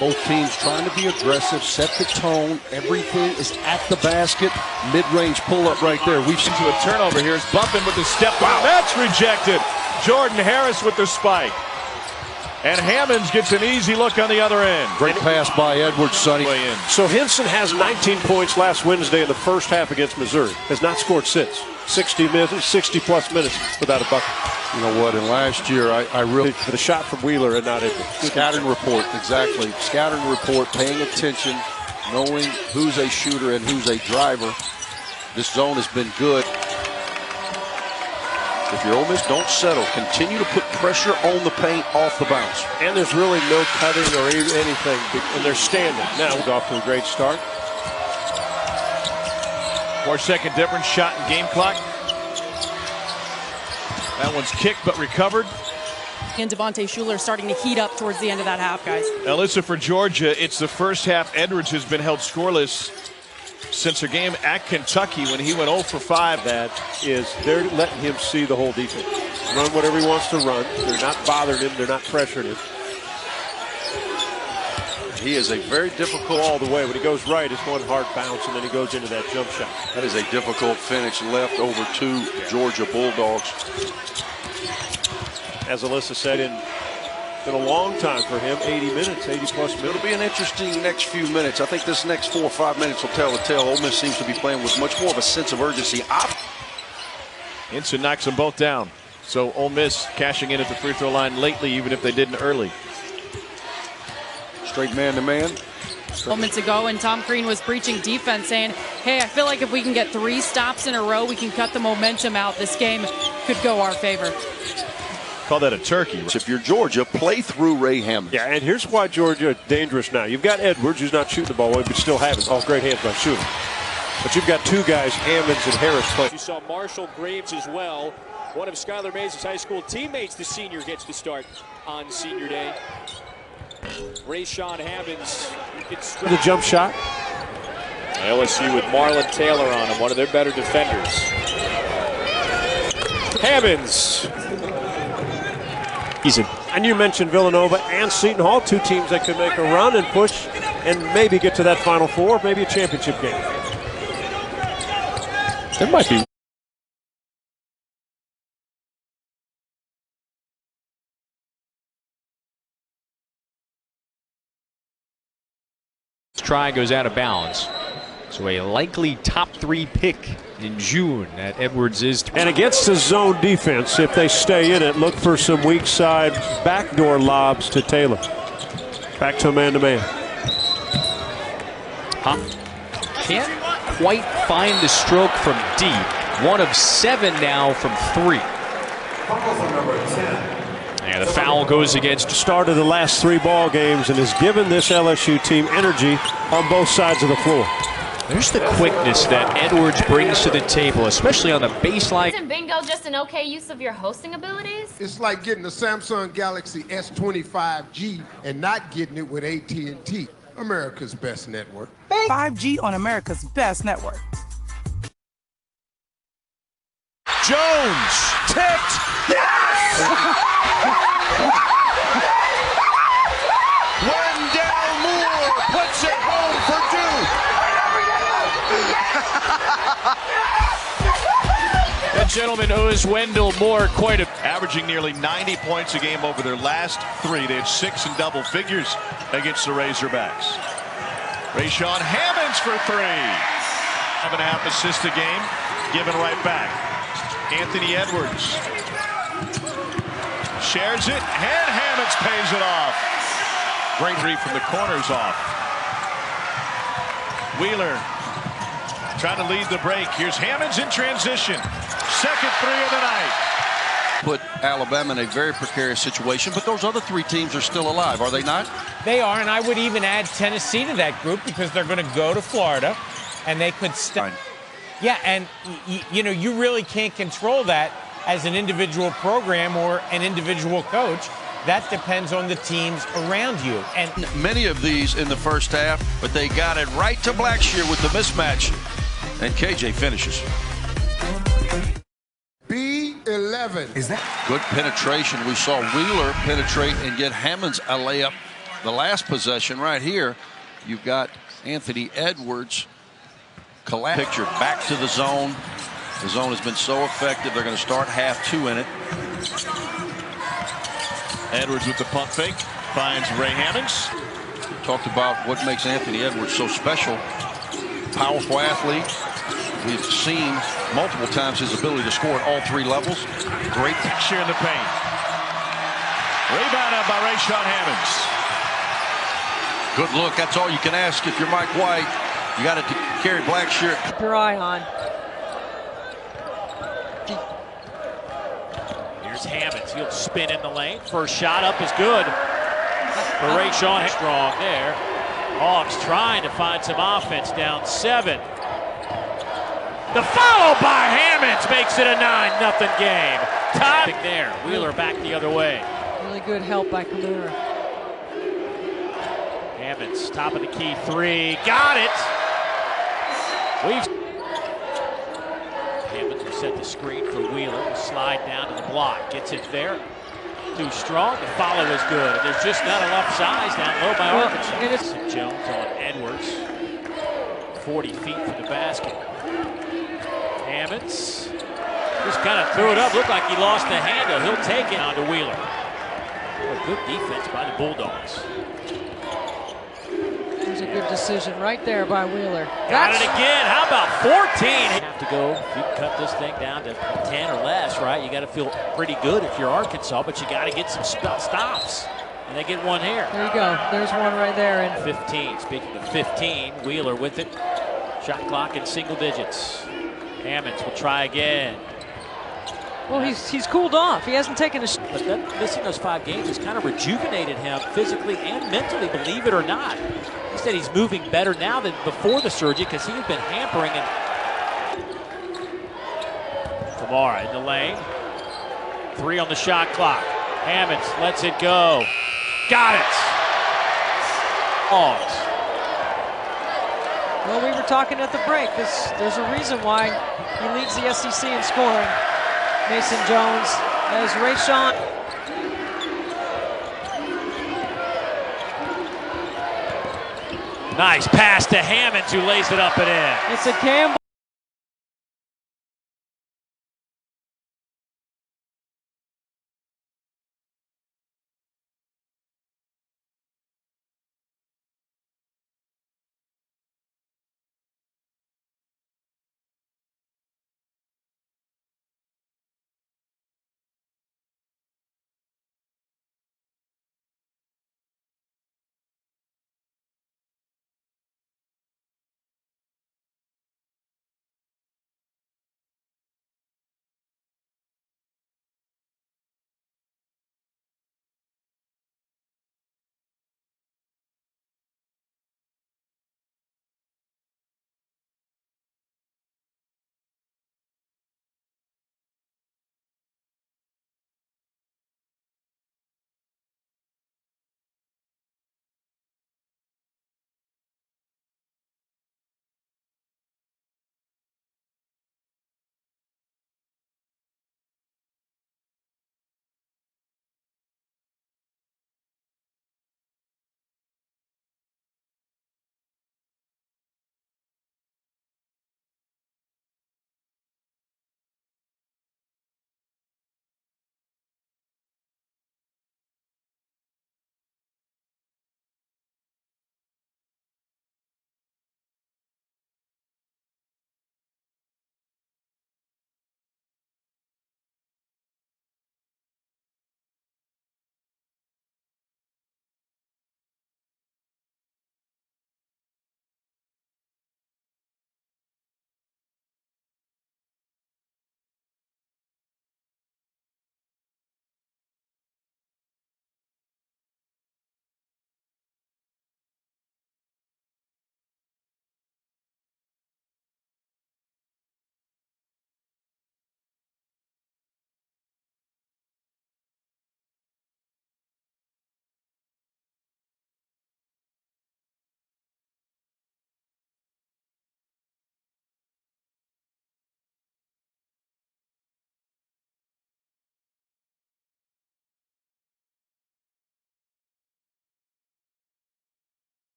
Both teams trying to be aggressive, set the tone. Everything is at the basket. Mid-range pull-up right there. We've seen a turnover here. It's Bumpin with the step. Wow, that's rejected. Jordan Harris with the spike. And Hammonds gets an easy look on the other end. Great pass by Edwards, Sonny. So Henson has 19 points last Wednesday in the first half against Missouri. Has not scored since. 60-plus minutes without a bucket. You know what? And last year, I really... The shot from Wheeler and not Edwards. Scouting report, exactly. Scouting report, paying attention, knowing who's a shooter and who's a driver. This zone has been good. If you're Ole Miss, don't settle. Continue to put pressure on the paint off the bounce. And there's really no cutting or anything. And they're standing. Now we're off to a great start. 4-second difference, shot and game clock. That one's kicked but recovered. And Devontae Shuler starting to heat up towards the end of that half, guys. Alyssa, for Georgia, it's the first half. Edwards has been held scoreless since their game at Kentucky when he went 0 for 5. That is, they're letting him see the whole defense. Run whatever he wants to run. They're not bothering him. They're not pressuring him. He is a very difficult all the way. When he goes right, it's one hard bounce, and then he goes into that jump shot. That is a difficult finish left over to Georgia Bulldogs. As Alyssa said, in a long time for him, 80 minutes, 80-plus minutes. It'll be an interesting next few minutes. I think this next 4 or 5 minutes will tell the tale. Ole Miss seems to be playing with much more of a sense of urgency. Instant knocks them both down. So Ole Miss cashing in at the free throw line lately, even if they didn't early. Straight man-to-man. Moments ago, and Tom Crean was preaching defense, saying, hey, I feel like if we can get 3 stops in a row, we can cut the momentum out. This game could go our favor. Call that a turkey. If you're Georgia, play through Ray Hammonds. Yeah, and here's why Georgia is dangerous now. You've got Edwards, who's not shooting the ball, but still having great hands by shooting. But you've got 2 guys, Hammonds and Harris, playing. You saw Marshall Graves as well. One of Skylar Mays' high school teammates, the senior, gets the start on senior day. Rayshaun Hammonds. The jump shot. LSU with Marlon Taylor on him, one of their better defenders. Hammonds. And you mentioned Villanova and Seton Hall, 2 teams that could make a run and push and maybe get to that Final Four, maybe a championship game. There might be. Try goes out of bounds. So a likely top 3 pick in June at Edwards is. And against the zone defense, if they stay in it, look for some weak side backdoor lobs to Taylor. Back to man-to-man. Can't quite find the stroke from deep. 1 of 7 now from 3. And the foul goes against. Started the last 3 ball games and has given this LSU team energy on both sides of the floor. There's the quickness that Edwards brings to the table, especially on the baseline. Isn't bingo just an okay use of your hosting abilities? It's like getting the Samsung Galaxy S25G and not getting it with AT&T, America's best network. 5G on America's best network. Jones tipped. Yes! Wendell Moore puts it home for Duke. That gentleman who is Wendell Moore, averaging nearly 90 points a game over their last 3. They had 6 in double figures against the Razorbacks. Rayshaun Hammonds for 3. 5.5 assists a game, given right back. Anthony Edwards shares it, and Hammonds pays it off. Great read from the corners off. Wheeler trying to lead the break. Here's Hammonds in transition. Second 3 of the night. Put Alabama in a very precarious situation, but those other 3 teams are still alive, are they not? They are, and I would even add Tennessee to that group because they're going to go to Florida, and they could stop. Yeah, and you know, you really can't control that as an individual program or an individual coach. That depends on the teams around you. And many of these in the first half, but they got it right to Blackshear with the mismatch, and KJ finishes. B11. Is that good penetration? We saw Wheeler penetrate and get Hammonds a layup The last possession right here, you've got Anthony Edwards collapse. Picture back to the zone. The zone has been so effective. They're going to start half 2 in it. Edwards with the pump fake finds Ray Hammonds. Talked about what makes Anthony Edwards so special. Powerful athlete. We've seen multiple times his ability to score at all 3 levels. Great share in the paint. Rebounded by Rayshaun Hammonds. Good look. That's all you can ask if you're Mike White. You got to carry black shirt. Keep your eye on. Here's Hammonds. He'll spin in the lane. First shot up is good. For Rayshaun, strong there. Hawks trying to find some offense, down 7. The follow by Hammonds makes it a 9-0 game. Timing there. Wheeler back the other way. Really good help by Kamura. Hammonds, top of the key 3. Got it! Hammonds will set the screen for Wheeler. Will slide down to the block. Gets it there. Too strong. The follow is good. There's just not enough size down low by Arkansas. Jones on Edwards. 40 feet from the basket. Hammonds just kind of threw it up. Looked like he lost the handle. He'll take it on to Wheeler. Well, good defense by the Bulldogs. There's a good decision right there by Wheeler. Got it again. How about 14? Have to go. If you cut this thing down to 10 or less, right? You got to feel pretty good if you're Arkansas, but you got to get some stops. And they get one here. There you go. There's one right there. And 15. Speaking of 15, Wheeler with it. Shot clock in single digits. Hammonds will try again. Well, he's cooled off. He hasn't taken a shot. But missing those 5 games has kind of rejuvenated him physically and mentally, believe it or not. He said he's moving better now than before the surgery because he had been hampering. And Kamara in the lane. 3 on the shot clock. Hammonds lets it go. Got it. Hawks. Well, we were talking at the break. There's a reason why he leads the SEC in scoring. Mason Jones as Rayshaun. Nice pass to Hammonds, who lays it up and in. It's a Campbell.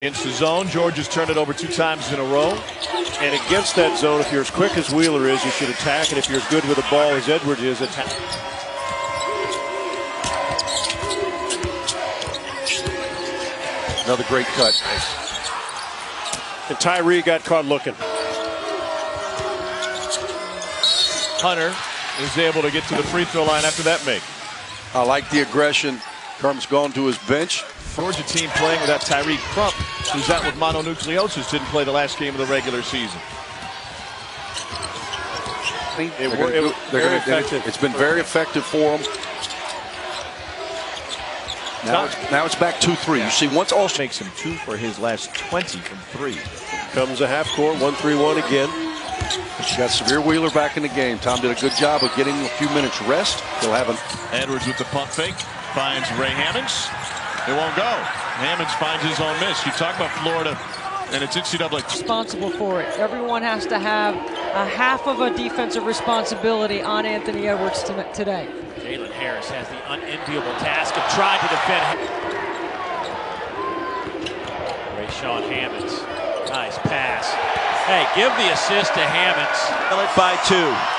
Against the zone, George has turned it over 2 times in a row. And against that zone, if you're as quick as Wheeler is, you should attack. And if you're as good with the ball as Edwards is, attack. Another great cut. And Tyree got caught looking. Hunter is able to get to the free throw line after that make. I like the aggression. Crump's gone to his bench. Georgia team playing without Tyreek Crump, who's out with mononucleosis, didn't play the last game of the regular season. It's been very effective for them. Now it's back 2-3. You see, once Austin makes him 2 for his last 20 from 3. Comes a half court, 1-3-1 again. You got Severe Wheeler back in the game. Tom did a good job of getting a few minutes rest. He'll have an Edwards with the pump fake finds Ray Hammonds. It won't go. Hammonds finds his own miss. You talk about Florida, and it's NCAA. Responsible for it. Everyone has to have a half of a defensive responsibility on Anthony Edwards today. Jalen Harris has the unenviable task of trying to defend. Rayshaun Hammonds. Nice pass. Hey, give the assist to Hammonds. By 2.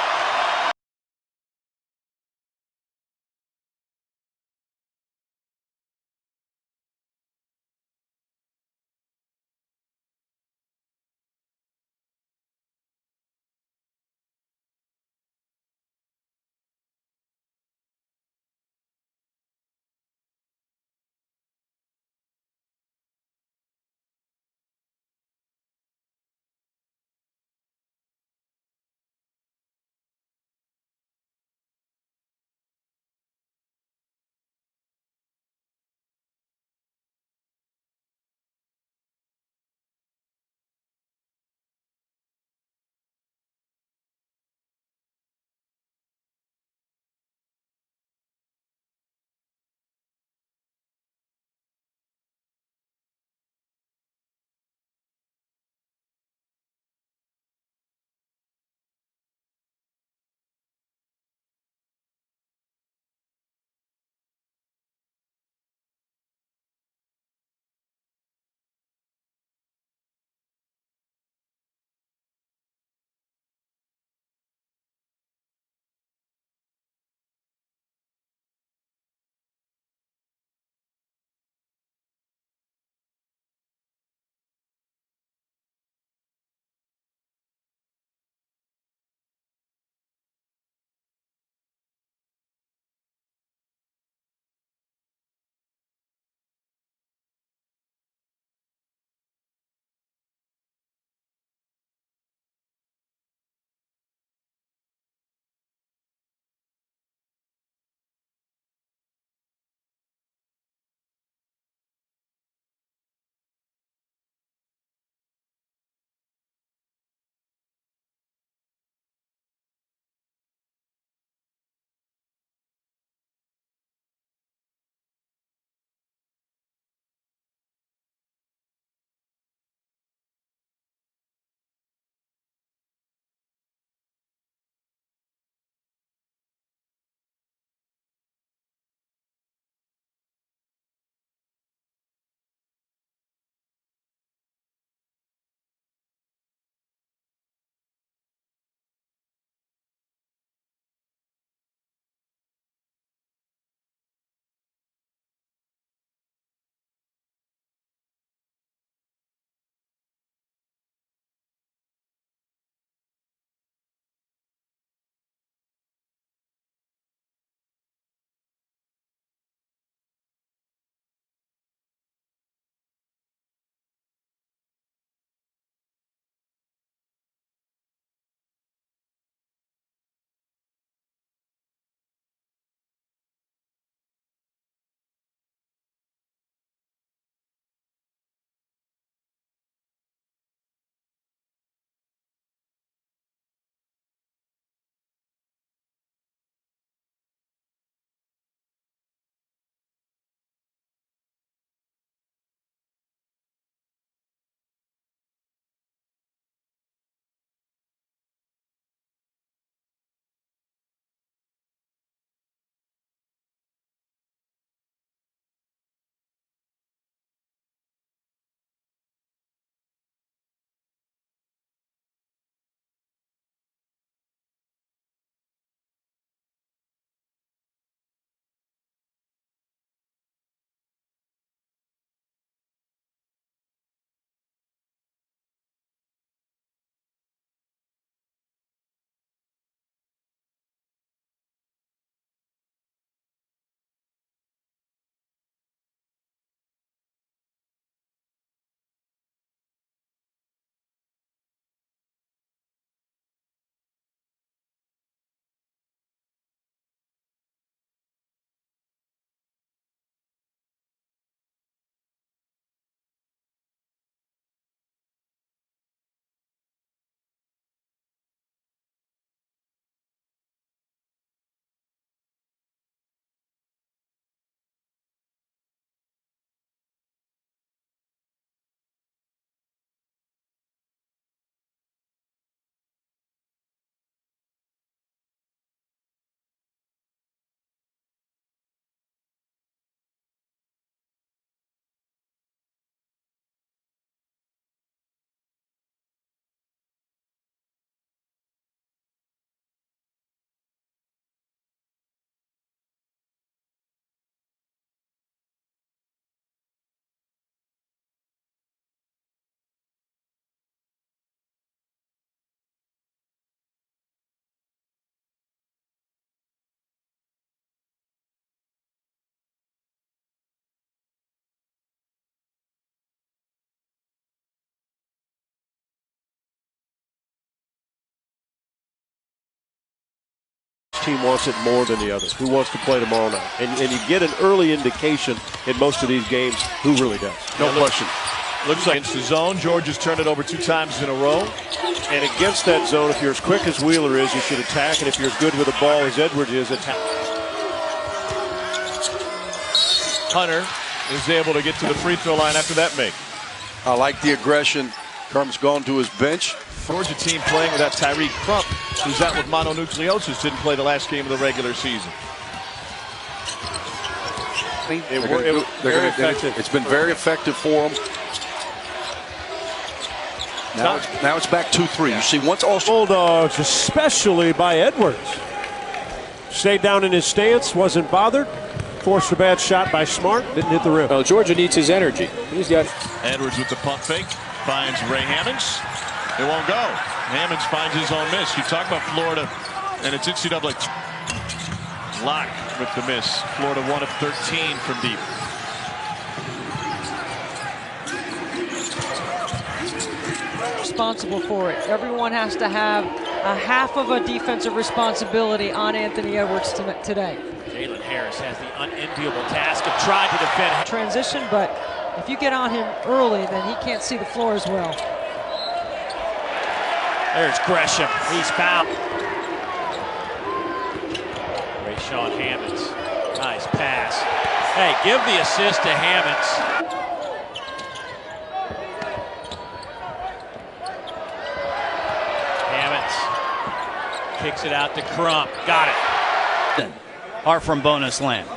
team wants it more than the other? Who wants to play tomorrow night? And you get an early indication in most of these games who really does. No question. Looks like it's the zone. Georgia's turned it over 2 times in a row. And against that zone, if you're as quick as Wheeler is, you should attack. And if you're as good with the ball as Edwards is, attack. Hunter is able to get to the free throw line after that make. I like the aggression. Crump's gone to his bench. Georgia team playing without Tyreek Crump, who's out with mononucleosis, didn't play the last game of the regular season. It's been very effective for them. Now it's back 2-3. You see, once also Bulldogs, especially by Edwards. Stayed down in his stance, wasn't bothered. Forced a bad shot by Smart, didn't hit the rim. Well, Georgia needs his energy. He's got Edwards with the pump fake, finds Ray Hammonds. It won't go. Hammonds finds his own miss. You talk about Florida, and it's NCAA. Lock with the miss. Florida 1 of 13 from deep. Responsible for it. Everyone has to have a half of a defensive responsibility on Anthony Edwards today. Jalen Harris has the unenviable task of trying to defend. Transition, but if you get on him early, then he can't see the floor as well. There's Gresham. He's fouled. Rayshaun Hammonds. Nice pass. Hey, give the assist to Hammonds. Hammonds kicks it out to Crump. Got it. Are from bonus land.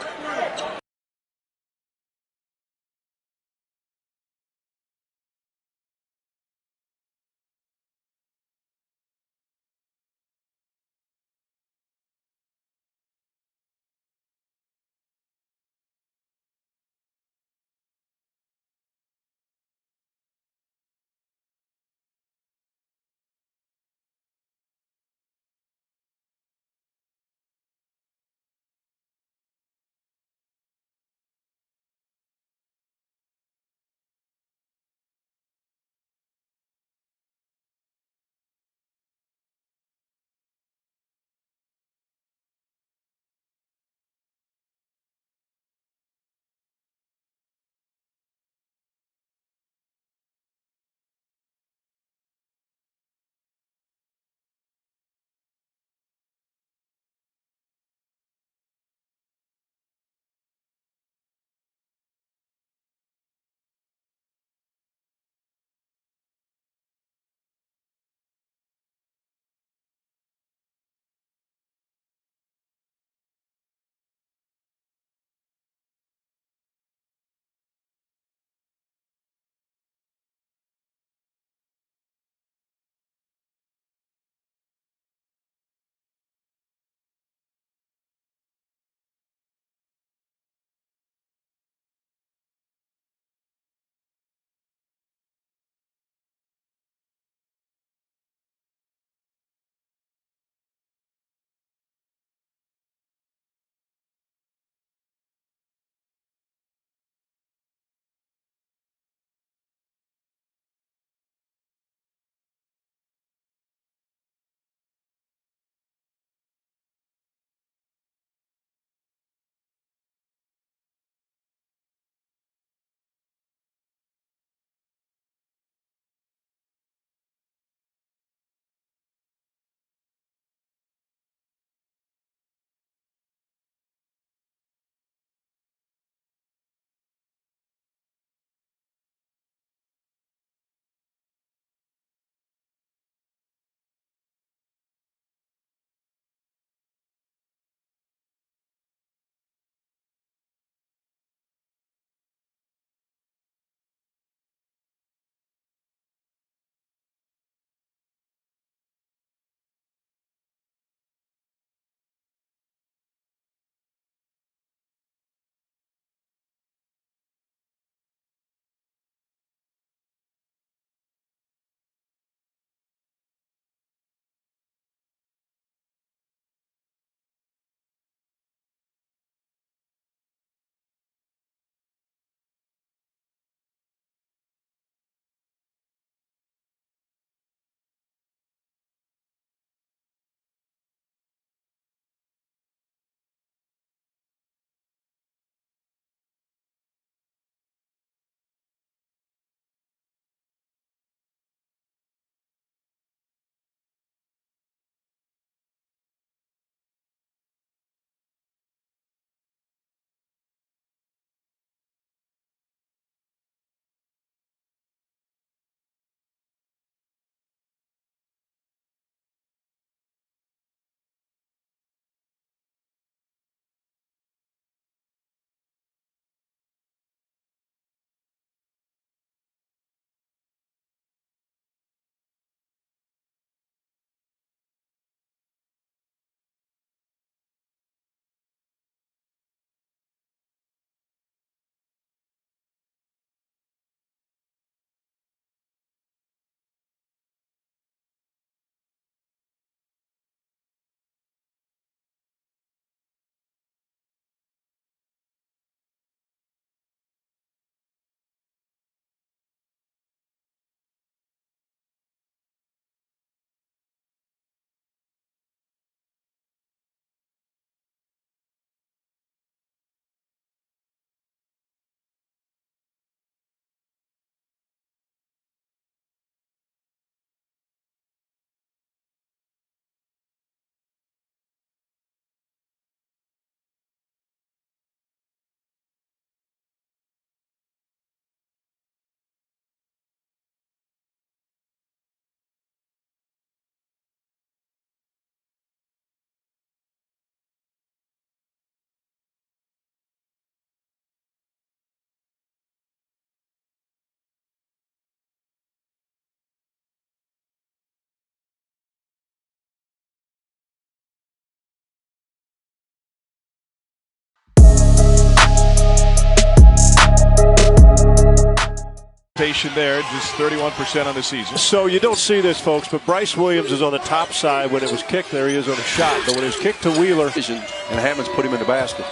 Patient there, just 31% on the season. So you don't see this, folks, but Bryce Williams is on the top side when it was kicked. There he is on a shot. But when it was kicked to Wheeler, and Hammonds put him in the basket.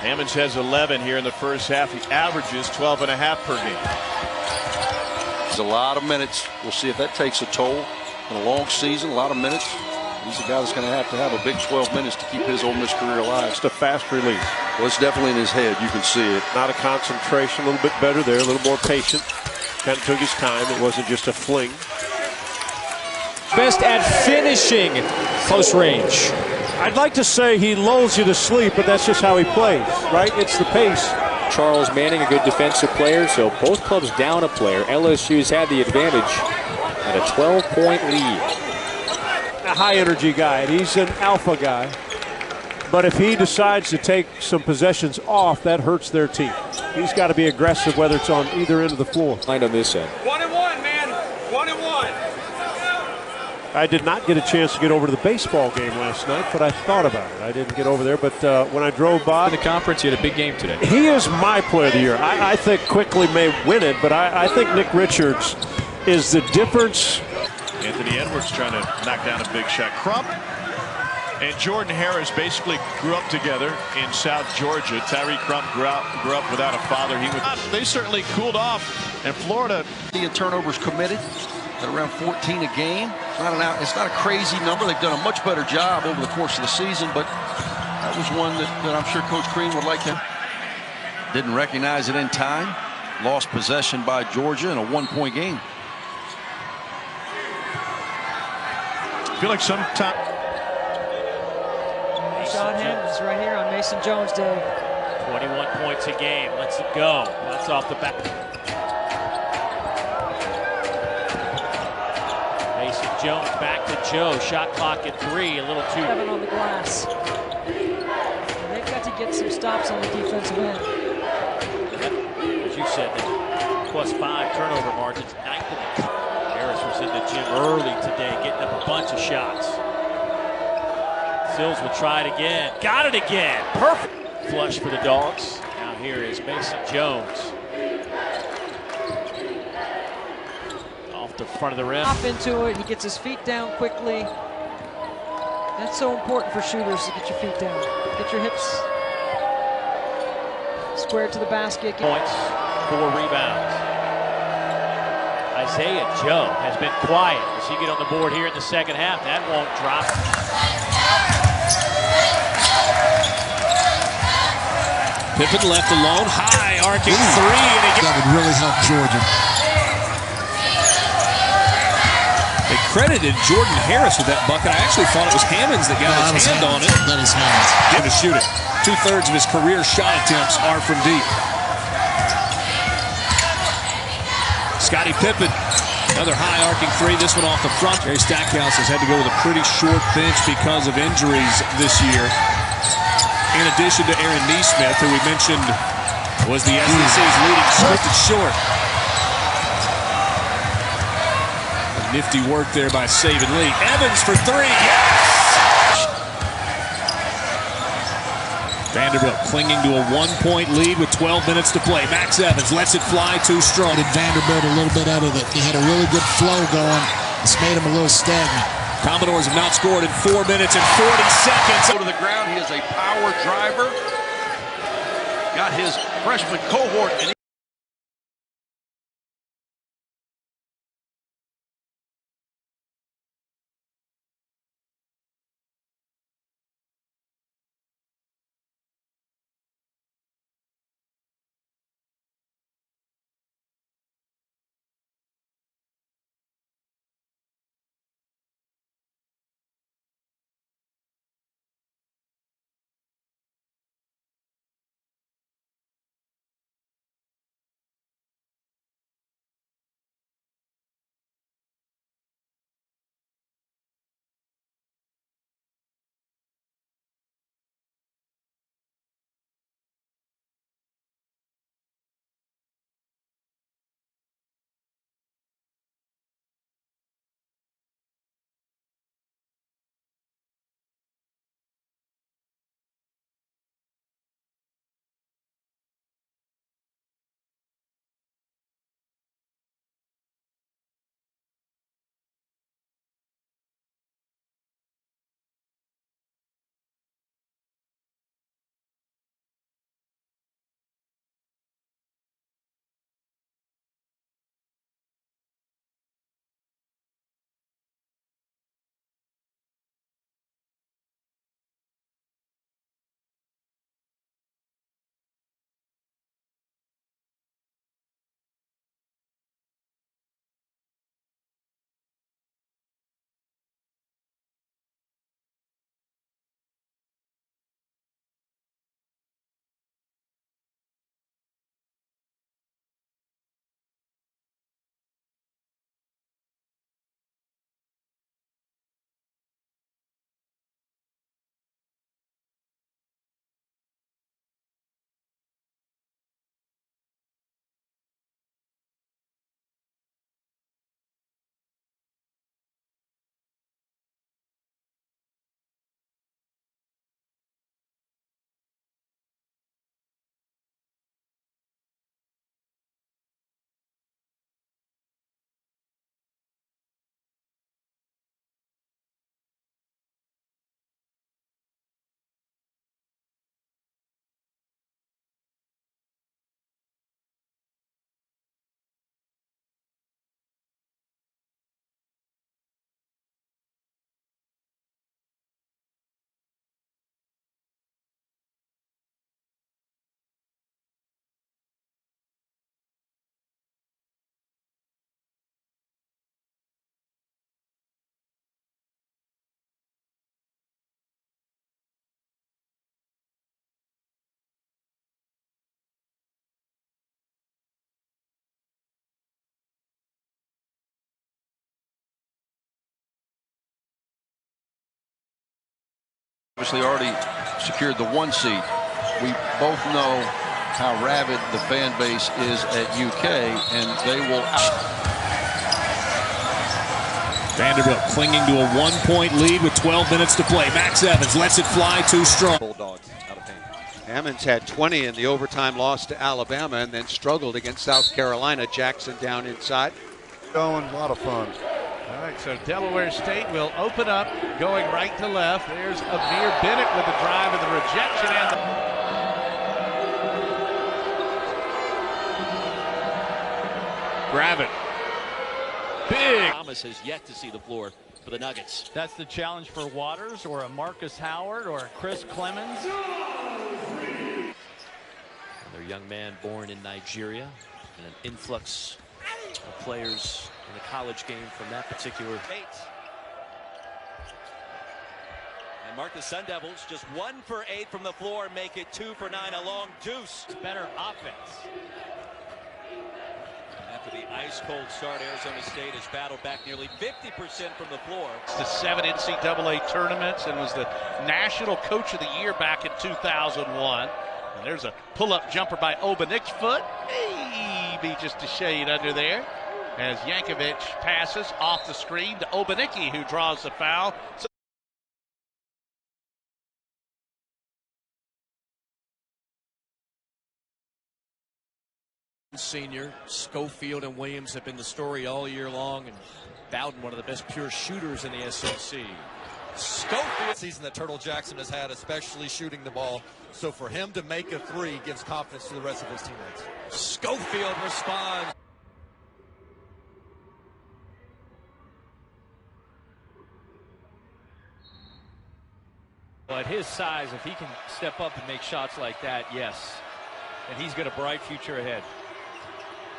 Hammonds has 11 here in the first half. He averages 12.5 per game. It's a lot of minutes. We'll see if that takes a toll in a long season. A lot of minutes. He's a guy that's going to have a big 12 minutes to keep his Ole Miss career alive. just a fast release. Well, it's definitely in his head. You can see it. Not a concentration, a little bit better there, a little more patient. Kind of took his time. It wasn't just a fling. Best at finishing close range. I'd like to say he lulls you to sleep, but that's just how he plays, right? It's the pace. Charles Manning, a good defensive player, so both clubs down a player. LSU's had the advantage at a 12-point lead. A high-energy guy, and he's an alpha guy. But if he decides to take some possessions off, that hurts their team. He's got to be aggressive, whether it's on either end of the floor. Line on this end. 1-1, man. 1-1. I did not get a chance to get over to the baseball game last night, but I thought about it. I didn't get over there, but when I drove by. In the conference, you had a big game today. He is my player of the year. I think Quickly may win it, but I think Nick Richards is the difference. Anthony Edwards trying to knock down a big shot. Crump and Jordan Harris basically grew up together in South Georgia. Tyree Crump grew up without a father. They certainly cooled off, and Florida. The turnovers committed at around 14 a game. It's not a crazy number. They've done a much better job over the course of the season, but that was one that I'm sure Coach Crean would like to. Didn't recognize it in time. Lost possession by Georgia in a 1-point game. I feel like sometime. Rayshaun Hammonds right here on Mason Jones Day. 21 points a game. Let's go. That's off the back. Mason Jones back to Joe. Shot clock at 3. A little too. 7 on the glass. And they've got to get some stops on the defensive end. As you said, +5 turnover margins. 9th in the country. Harris was in the gym early today, getting up a bunch of shots. Sills will try it again. Got it again. Perfect. Flush for the Dogs. Now here is Mason Jones. Off the front of the rim. Off into it. He gets his feet down quickly. That's so important for shooters to get your feet down. Get your hips squared to the basket. Points, 4 rebounds. Isaiah Joe has been quiet. Does he get on the board here in the second half? That won't drop. Pippen left alone. High arcing 3. And that would really help Georgia. They credited Jordan Harris with that bucket. I actually thought it was Hammonds that got his hand on it. That is Hammonds. Going to shoot it. 2/3 of his career shot attempts are from deep. Scottie Pippen, another high arcing 3, this one off the front. Jerry Stackhouse has had to go with a pretty short bench because of injuries this year. In addition to Aaron Neesmith, who we mentioned was the SEC's leading scripted short. Nifty work there by Saban Lee. Evans for 3, yes! Vanderbilt clinging to a 1-point lead with 12 minutes to play. Max Evans lets it fly too strong. Vanderbilt a little bit out of it. He had a really good flow going. It's made him a little stagnant. Commodores have not scored in 4 minutes and 40 seconds. Go to the ground. He is a power driver. Got his freshman cohort. Obviously already secured the 1 seed. We both know how rabid the fan base is at UK, and they will. Vanderbilt clinging to a 1-point lead with 12 minutes to play. Max Evans lets it fly too strong. Bulldogs out of pain. Hammonds had 20 in the overtime loss to Alabama and then struggled against South Carolina. Jackson down inside. Going, a lot of fun. All right, so Delaware State will open up, going right to left. There's Amir Bennett with the drive and the rejection and Gravett. Big. Thomas has yet to see the floor for the Nuggets. That's the challenge for Waters or a Marcus Howard or a Chris Clemens. Another young man born in Nigeria, and an influx of players in the college game from that particular state. And mark the Sun Devils, just 1 for 8 from the floor, make it 2 for 9, a long deuce. Better offense. After the ice-cold start, Arizona State has battled back nearly 50% from the floor. it's the 7 NCAA tournaments and was the National Coach of the Year back in 2001. And there's a pull-up jumper by Obanek's foot. Maybe just a shade under there. As Yankovic passes off the screen to Obaneki, who draws the foul. Senior Schofield and Williams have been the story all year long, and Bowden, one of the best pure shooters in the SEC. Schofield season that Turtle Jackson has had, especially shooting the ball. So for him to make a 3 gives confidence to the rest of his teammates. Schofield responds. Well, at his size, if he can step up and make shots like that, yes. And he's got a bright future ahead.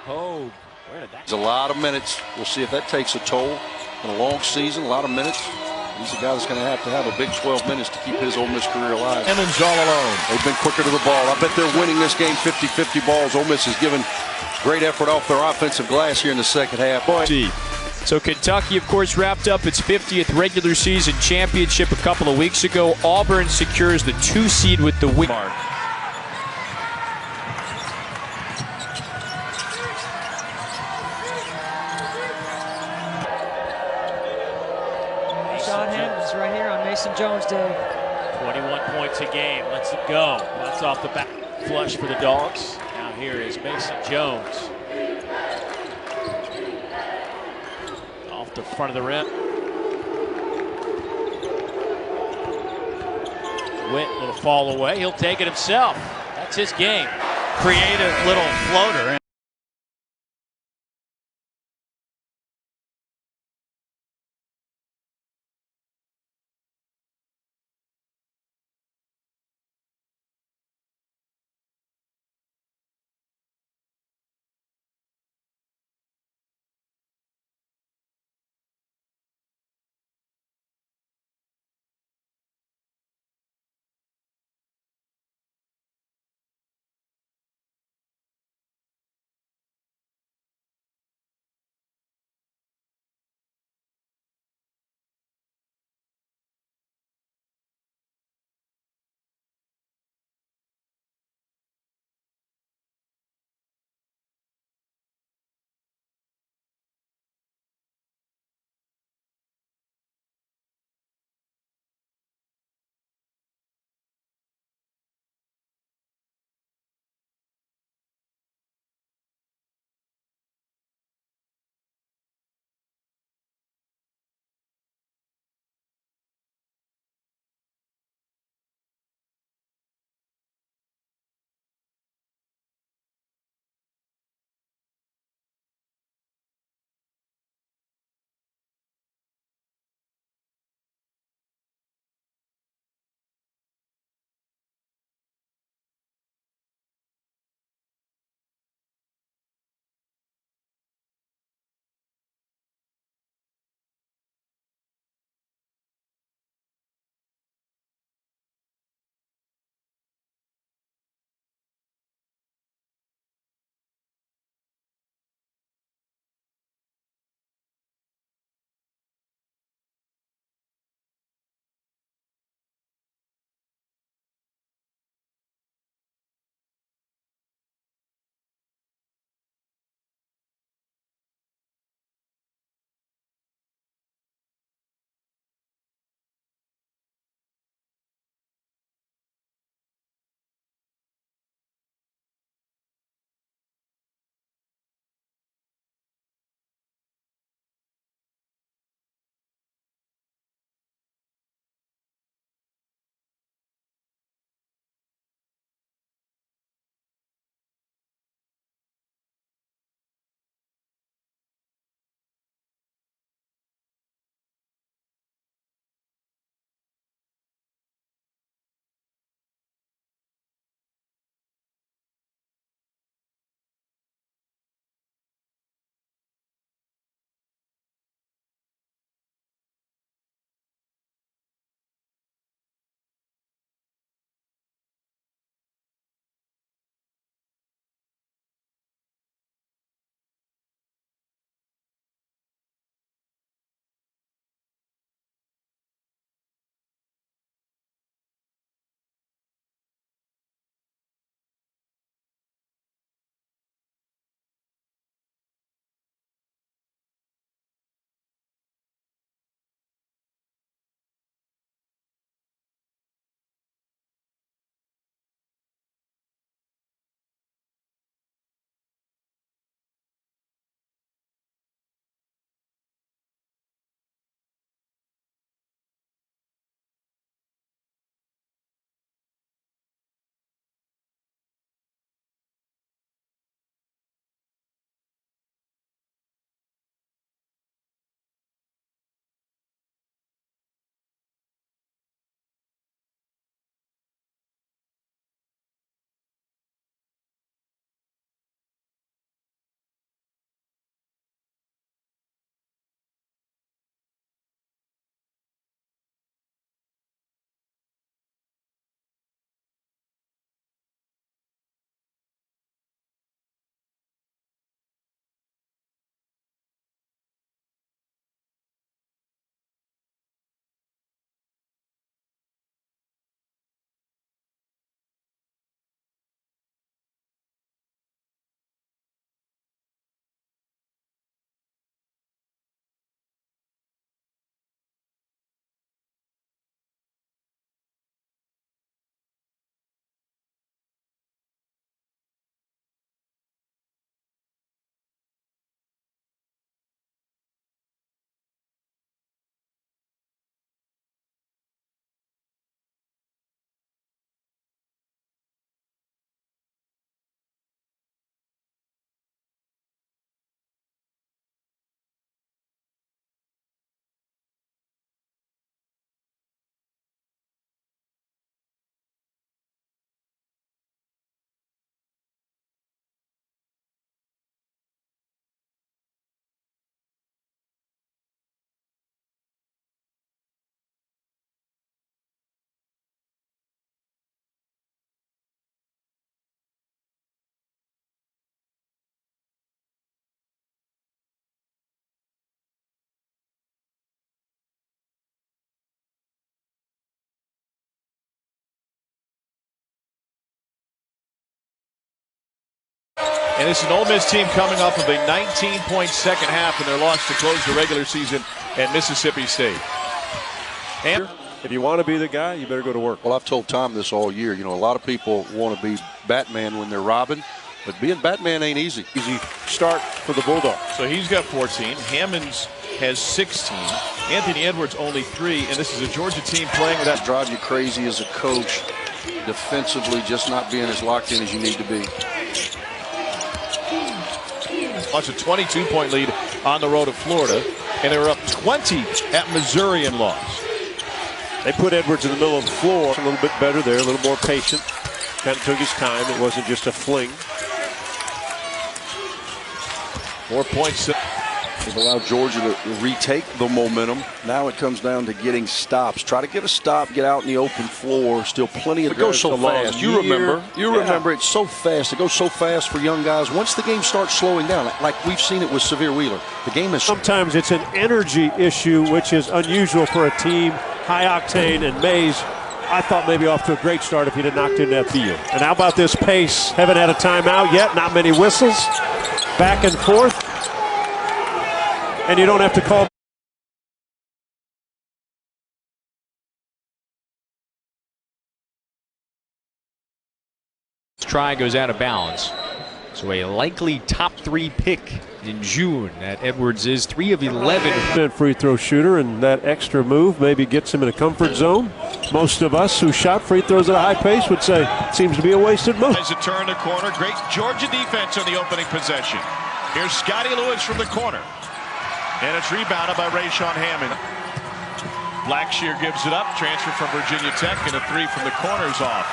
Oh, where did that? There's a lot of minutes. We'll see if that takes a toll in a long season. A lot of minutes. He's a guy that's going to have a big 12 minutes to keep his Ole Miss career alive. Hammonds all alone. They've been quicker to the ball. I bet they're winning this game 50-50 balls. Ole Miss has given great effort off their offensive glass here in the second half. So Kentucky, of course, wrapped up its 50th regular season championship a couple of weeks ago. Auburn secures the 2 seed with the win. Rayshaun Hammonds right here on Mason Jones Day. 21 points a game. Let's go. That's off the back. Flush for the Dogs. Now here is Mason Jones. Off the front of the rim. Witt, little fall away. He'll take it himself. That's his game. Creative little floater. And this is an Ole Miss team coming off of a 19-point second half in their loss to close the regular season at Mississippi State. And if you want to be the guy, you better go to work. Well, I've told Tom this all year. You know, a lot of people want to be Batman when they're Robin, but being Batman ain't easy. Easy start for the Bulldogs. So he's got 14. Hammonds has 16. Anthony Edwards only 3. And this is a Georgia team playing with that. Drive you crazy as a coach, defensively, just not being as locked in as you need to be. Lost a 22-point lead on the road to Florida, and they were up 20 at Missouri and lost. They put Edwards in the middle of the floor. A little bit better there, a little more patient. Kind of took his time. It wasn't just a fling. 4 points. They've allowed Georgia to retake the momentum. Now it comes down to getting stops. Try to get a stop, get out in the open floor. Still plenty of. It goes so fast. You remember it's so fast. It goes so fast for young guys. Once the game starts slowing down, like we've seen it with Severe Wheeler, the game is. Sometimes it's an energy issue, which is unusual for a team. High octane, and Mays, I thought maybe off to a great start if he'd have knocked in that field. And how about this pace? Haven't had a timeout yet. Not many whistles. Back and forth. And you don't have to call. Try goes out of bounds. So a likely top 3 pick in June. That Edwards is 3 of 11. Free throw shooter, and that extra move maybe gets him in a comfort zone. Most of us who shot free throws at a high pace would say it seems to be a wasted move. As a turn the corner, great Georgia defense on the opening possession. Here's Scotty Lewis from the corner. And it's rebounded by Rayshaun Hammond. Blackshear gives it up. Transfer from Virginia Tech, and a 3 from the corner's off.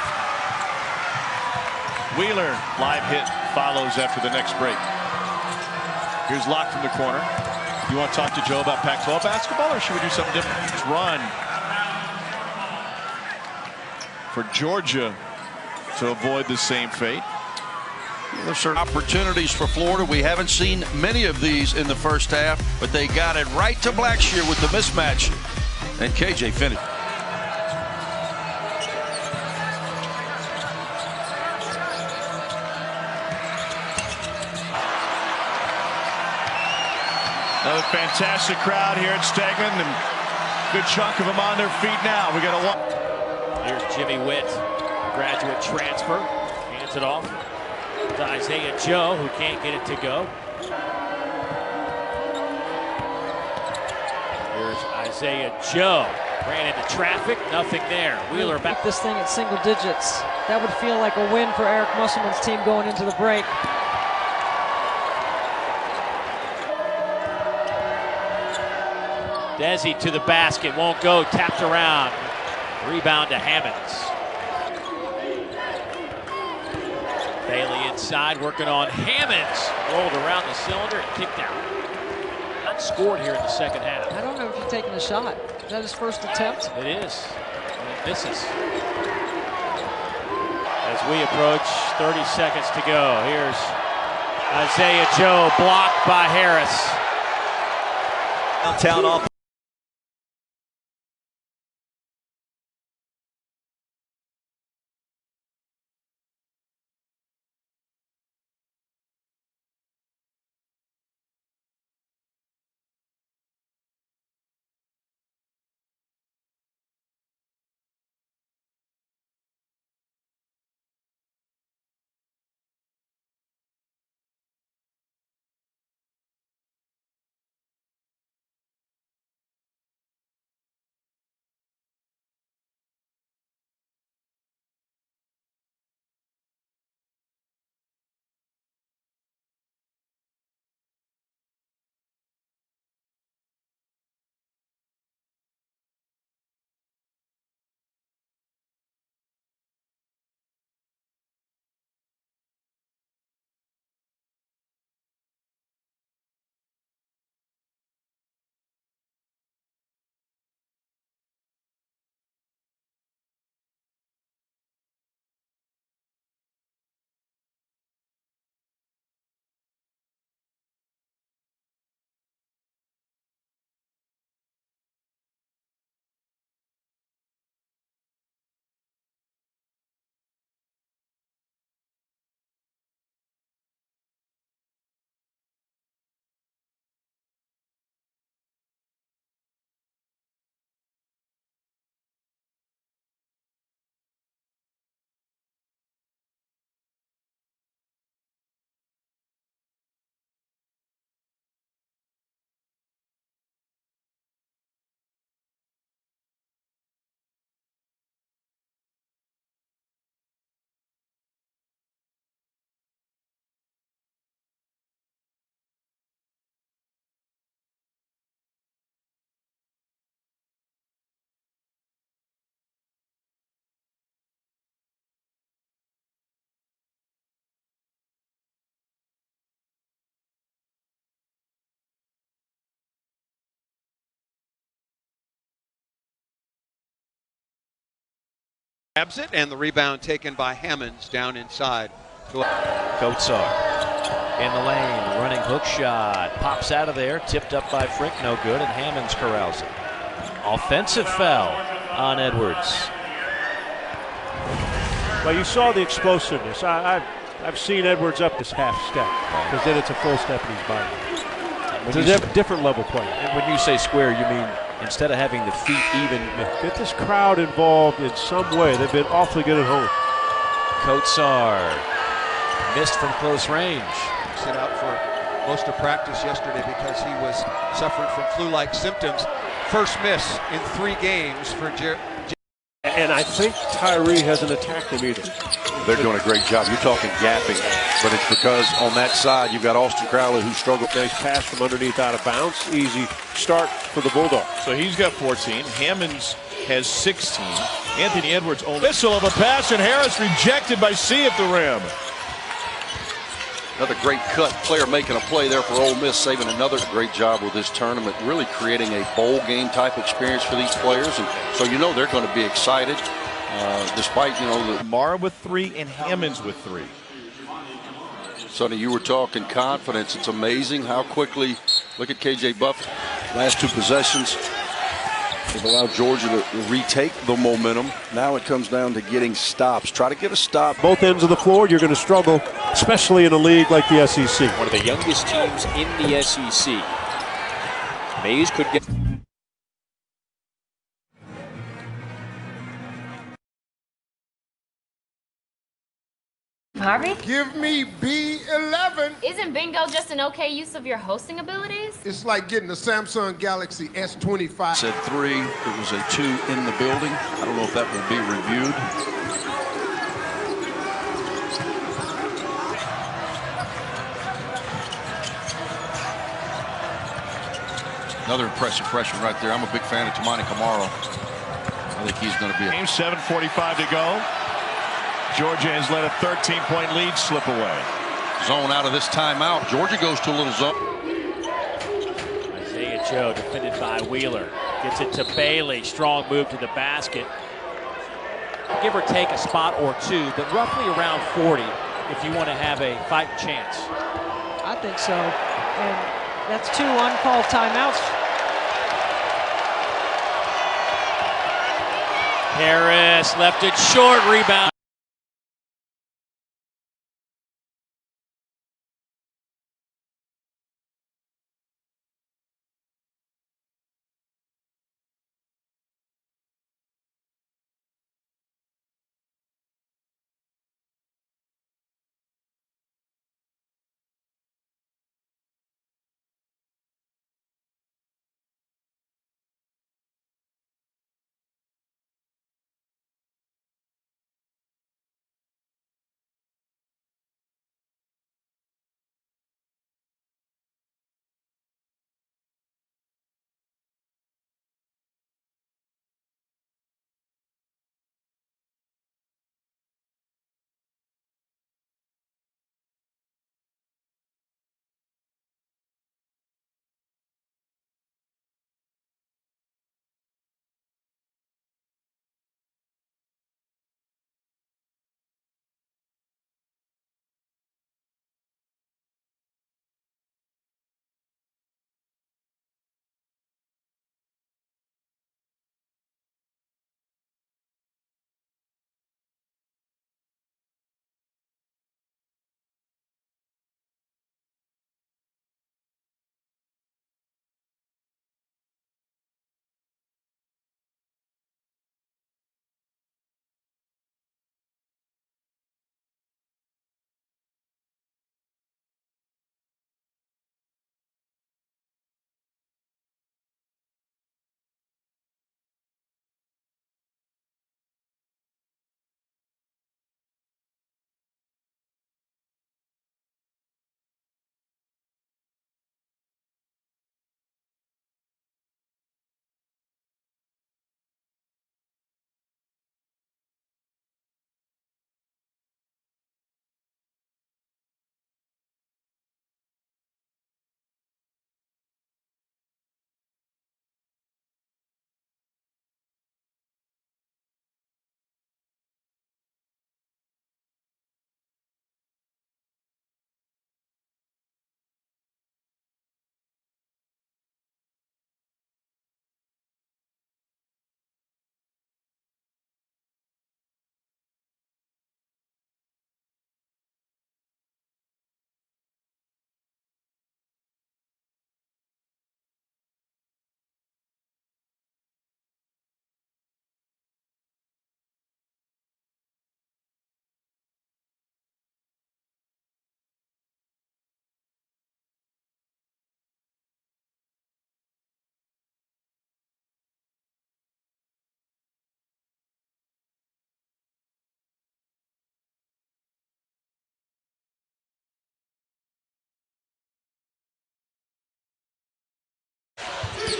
Wheeler, live hit, follows after the next break. Here's Locke from the corner. You want to talk to Joe about Pac-12 basketball, or should we do something different? Let's run for Georgia to avoid the same fate. There's certain opportunities for Florida. We haven't seen many of these in the first half, but they got it right to Blackshear with the mismatch. And KJ finished. Another fantastic crowd here at Stegeman, and good chunk of them on their feet now. We got a one. Here's Jimmy Witt, graduate transfer, hands it off to Isaiah Joe, who can't get it to go. Here's Isaiah Joe, ran into traffic, nothing there. Wheeler back. This thing at single digits. That would feel like a win for Eric Musselman's team going into the break. Desi to the basket, won't go, tapped around. Rebound to Hammonds. Bailey inside, working on Hammonds. Rolled around the cylinder and kicked out. Not scored here in the second half. I don't know if he's taking a shot. Is that his first attempt? It is. And it misses. As we approach 30 seconds to go, here's Isaiah Joe, blocked by Harris. Downtown off. Grabs it, and the rebound taken by Hammonds down inside. Kotsar in the lane, running hook shot, pops out of there, tipped up by Frick, no good, and Hammonds corrals it. Offensive foul on Edwards. Well, you saw the explosiveness. I've seen Edwards up this half step, because then it's a full step in his body. It's a different level play. And when you say square, you mean instead of having the feet even. Get this crowd involved in some way. They've been awfully good at home. Kotsar missed from close range. Sit out for most of practice yesterday because he was suffering from flu-like symptoms. First miss in 3 games for And I think Tyree hasn't attacked him either. They're doing a great job. You're talking gapping, but it's because on that side you've got Austin Crowley who struggled. Nice pass from underneath out of bounds. Easy start for the Bulldogs. So he's got 14. Hammonds has 16. Anthony Edwards only. Missile of a pass, and Harris rejected by C at the rim. Another great cut. Player making a play there for Ole Miss, saving another great job with this tournament, really creating a bowl game type experience for these players. And so you know they're going to be excited, despite, the Mara with 3 and Hammonds with 3. Sonny, you were talking confidence. It's amazing how quickly, look at KJ Buffett, last 2 possessions. They've allowed Georgia to retake the momentum. Now it comes down to getting stops. Try to get a stop. Both ends of the floor, you're going to struggle, especially in a league like the SEC. One of the youngest teams in the SEC. Mays could get... Harvey? Give me B11. Isn't bingo just an okay use of your hosting abilities? It's like getting a Samsung Galaxy S25. Said 3. It was a 2 in the building. I don't know if that will be reviewed. Another impressive freshman right there. I'm a big fan of Tamani Kamara. I think he's going to be a... Game 7:45 to go. Georgia has let a 13-point lead slip away. Zone out of this timeout. Georgia goes to a little zone. Isaiah Joe defended by Wheeler. Gets it to Bailey. Strong move to the basket. Give or take a spot or 2, but roughly around 40 if you want to have a fighting chance. I think so. And that's 2 uncalled timeouts. Harris left it short. Rebound.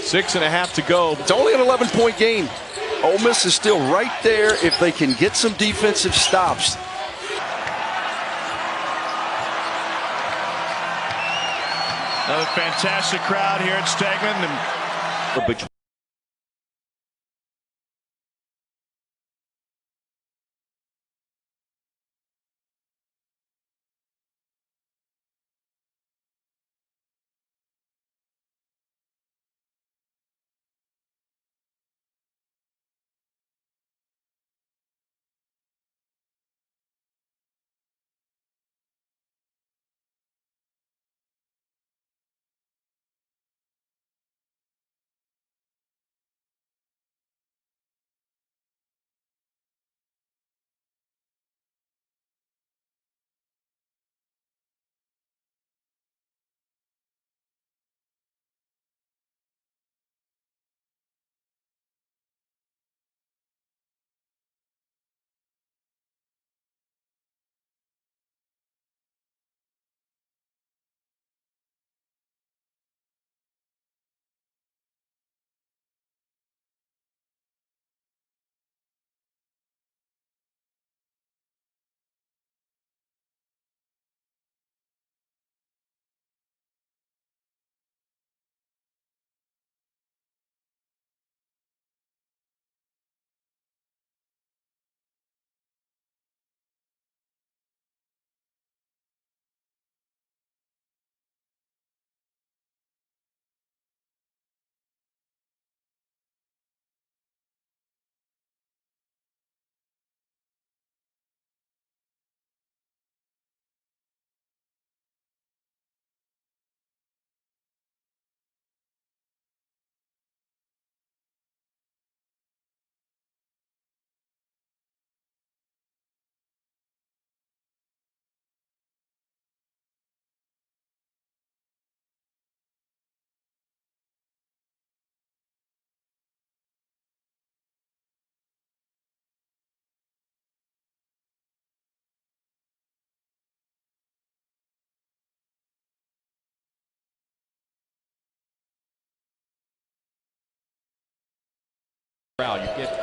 6.5 to go. It's only an 11-point game. Ole Miss is still right there if they can get some defensive stops. Another fantastic crowd here at Stegman.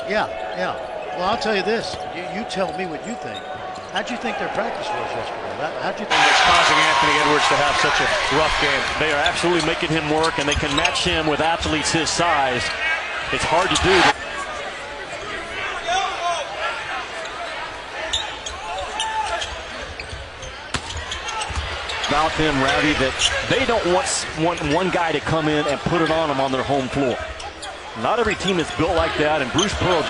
Yeah. Well, I'll tell you this. You tell me what you think. How'd you think their practice was yesterday? How'd you think it's causing Anthony Edwards to have such a rough game? They are absolutely making him work, and they can match him with athletes his size. It's hard to do. About them, Rowdy, that they don't want one guy to come in and put it on them on their home floor. Not every team is built like that, and Bruce Pearl.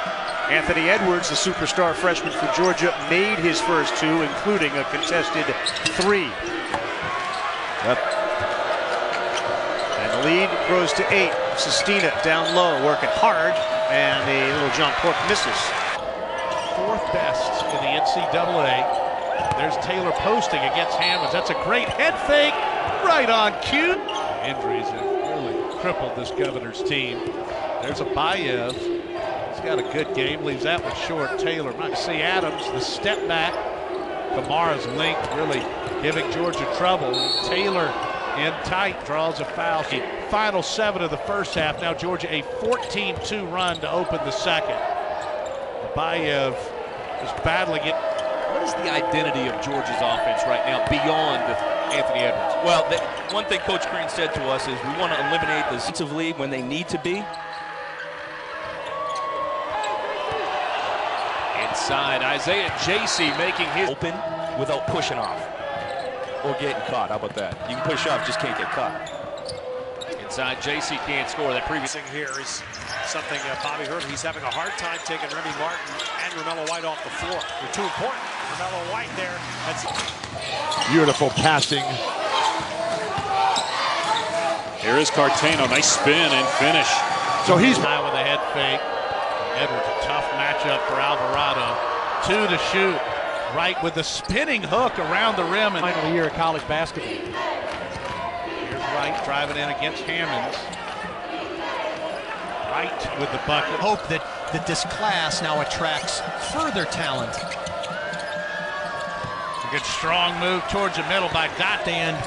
Anthony Edwards, the superstar freshman for Georgia, made his first two, including a contested three. And the lead grows to 8. Sestina down low, working hard, and a little jump hook misses. 4th best in the NCAA. There's Taylor posting against Hammonds. That's a great head fake, right on cue. Injuries have really crippled this Governor's team. There's a Bayev. He's got a good game. Leaves that one short. Taylor. Might see Adams. The step back. Kamara's link really giving Georgia trouble. Taylor in tight. Draws a foul. Final 7 of the first half. Now Georgia a 14-2 run to open the second. Bayev is battling it. What is the identity of Georgia's offense right now beyond Anthony Edwards? Well, one thing Coach Green said to us is we want to eliminate the defensive lead when they need to be. Inside, Isaiah J.C. making his open without pushing off or getting caught. How about that? You can push off, just can't get caught. Inside, J.C. can't score. That previous here is something Bobby heard. He's having a hard time taking Remy Martin and Romello White off the floor. They're too important. Romello White there. That's beautiful passing. Here is Cartano. Nice spin and finish. So he's high with a head fake. Edwards, a tough matchup for Alvarado. 2 to shoot. Right with the spinning hook around the rim. And final year of college basketball. Here's Wright driving in against Hammonds. Wright with the bucket. Hope that this class now attracts further talent. A good strong move towards the middle by Gotland.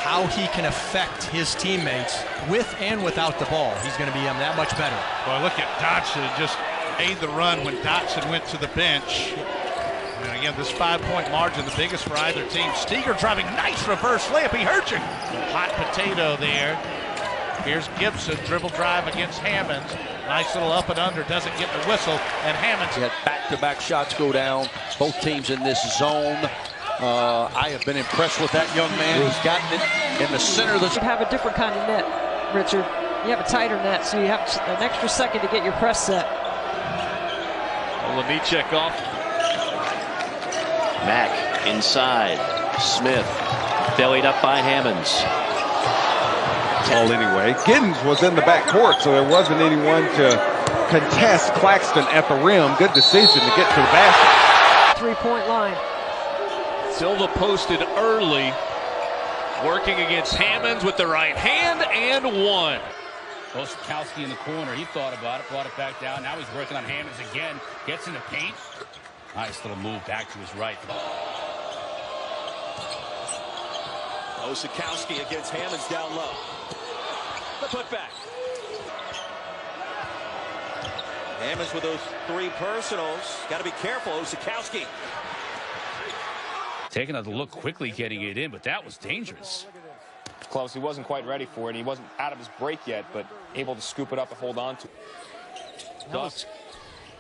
how he can affect his teammates with and without the ball. He's going to be that much better. Well, look at Dotson just made the run when Dotson went to the bench. And again, this 5-point margin, the biggest for either team. Steger driving, nice reverse layup. He hurt you. Hot potato there. Here's Gibson, dribble drive against Hammonds. Nice little up and under, doesn't get the whistle, and Hammonds. He had back-to-back shots go down. Both teams in this zone. I have been impressed with that young man. He's gotten it in the center of the... You have a different kind of net, Richard. You have a tighter net, so you have an extra second to get your press set. Lemichek off. Mack inside. Smith bellied up by Hammonds. Ball anyway. Giddens was in the back court, so there wasn't anyone to contest Claxton at the rim. Good decision to get to the basket. 3-point line. Silva posted early, working against Hammonds with the right hand and one. Osikowski in the corner. He thought about it, brought it back down. Now he's working on Hammonds again. Gets in the paint. Nice little move back to his right. Osikowski against Hammonds down low. The putback. Hammonds with those 3 personals. Got to be careful, Osikowski. Taking a look quickly, getting it in, but that was dangerous. Close. He wasn't quite ready for it. He wasn't out of his break yet, but able to scoop it up and hold on to it. That was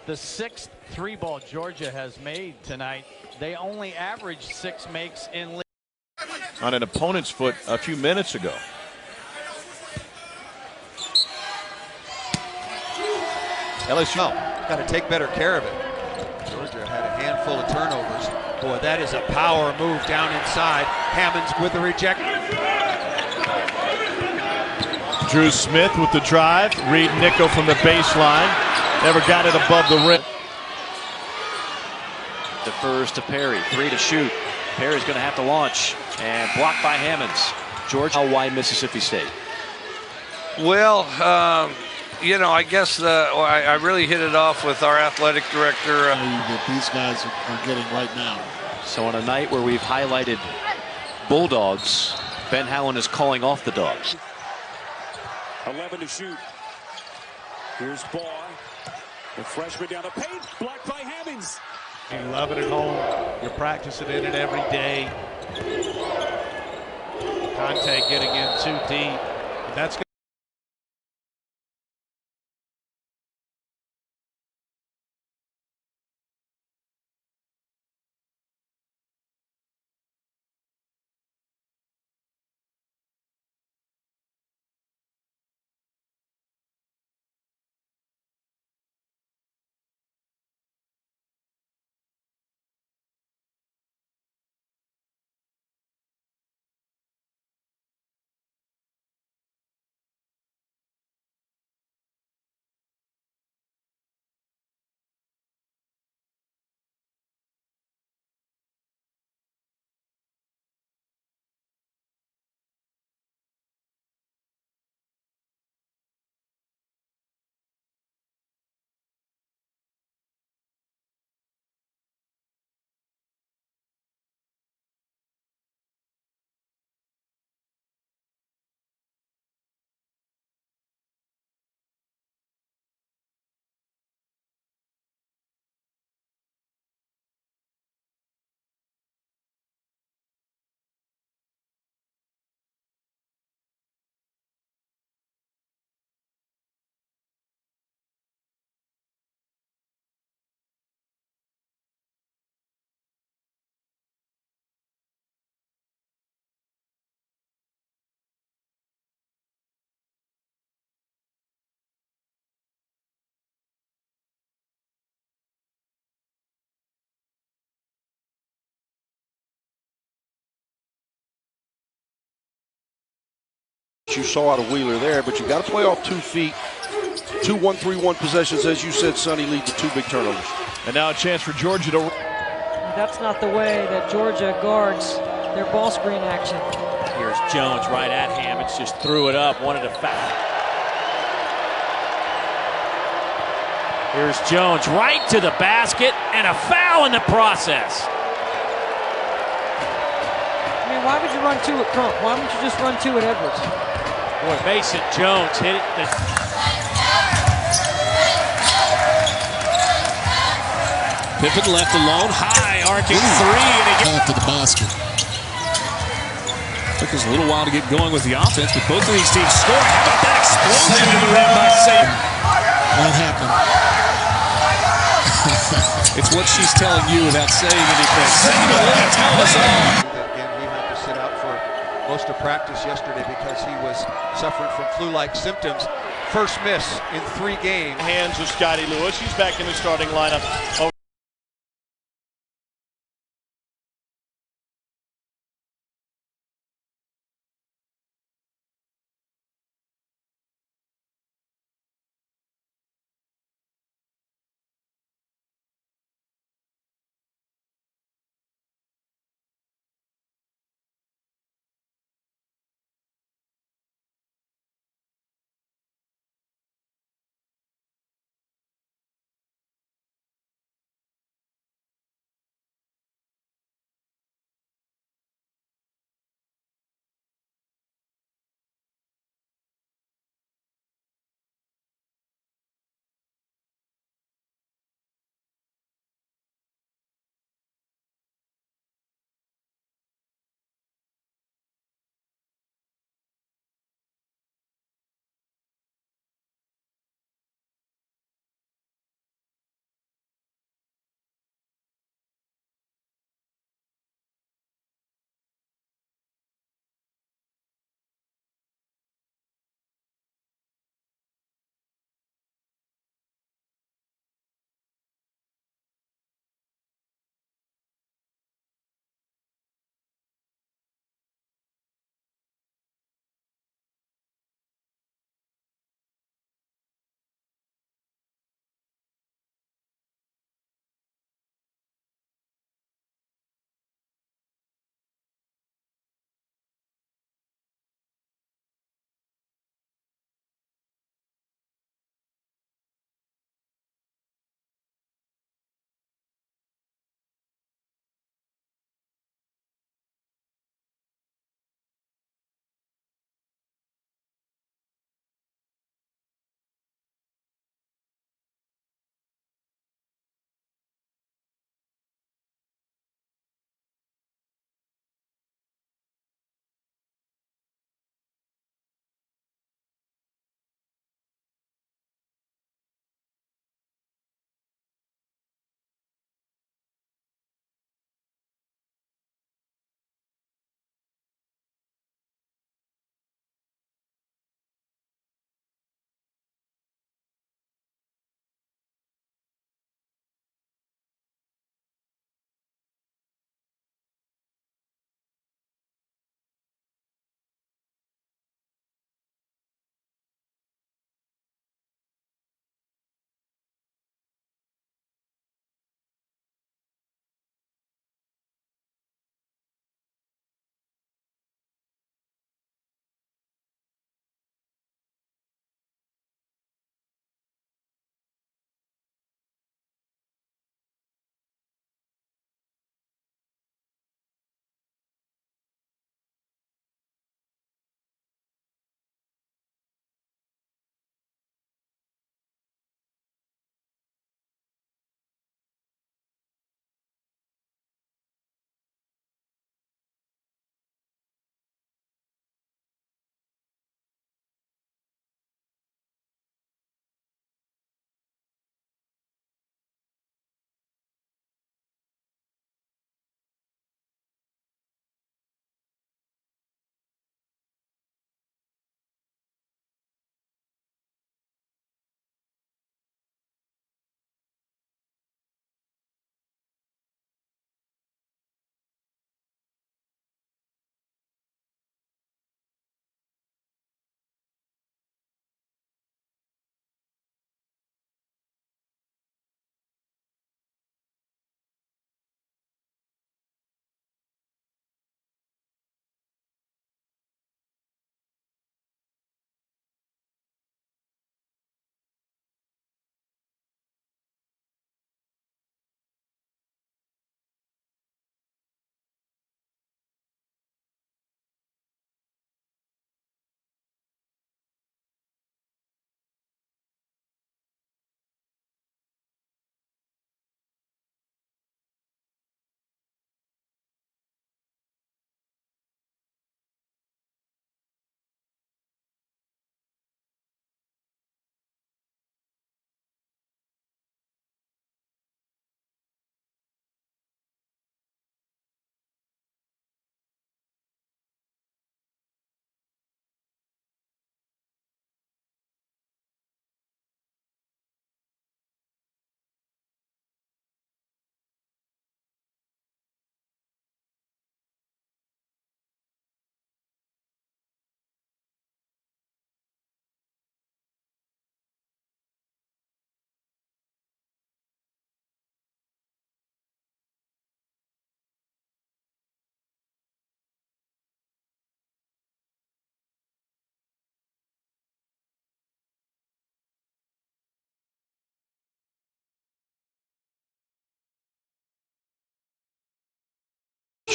the 6th 3-ball Georgia has made tonight. They only averaged 6 makes in league. On an opponent's foot a few minutes ago. LSU got to take better care of it. Georgia had a handful of turnovers. Boy, that is a power move down inside. Hammonds with the reject. Drew Smith with the drive. Reed Nico from the baseline. Never got it above the rim. Defers to Perry. 3 to shoot. Perry's going to have to launch. And blocked by Hammonds. George, how wide Mississippi State? Well, you know, I guess I really hit it off with our athletic director. That these guys are getting right now. So on a night where we've highlighted Bulldogs, Ben Howland is calling off the Dogs. 11 to shoot. Here's Ball. The freshman down the paint. Blocked by Hammonds. You love it at home. You're practicing in it every day. Conte getting in too deep. That's You saw out of Wheeler there, but you got to play off 2 feet. 2 1-3-1 possessions, as you said, Sonny, lead to 2 big turnovers. And now a chance for Georgia to... That's not the way that Georgia guards their ball screen action. Here's Jones right at Hammonds, just threw it up, wanted to foul. Here's Jones right to the basket, and a foul in the process. I mean, why would you run two at Crump? Why wouldn't you just run two at Edwards? Boy, Mason Jones hit it. Pippen left alone, high arcing three, and he gets after the basket. Took us a little while to get going with the offense, but both of these teams score. How about that explosion to the rim by Saban? That happened. It's what she's telling you without saying anything. Saban will tell us all. Again, he had to sit out for most of practice yesterday because he was suffering from flu-like symptoms. First miss in 3 games. Hands of Scotty Lewis. He's back in the starting lineup.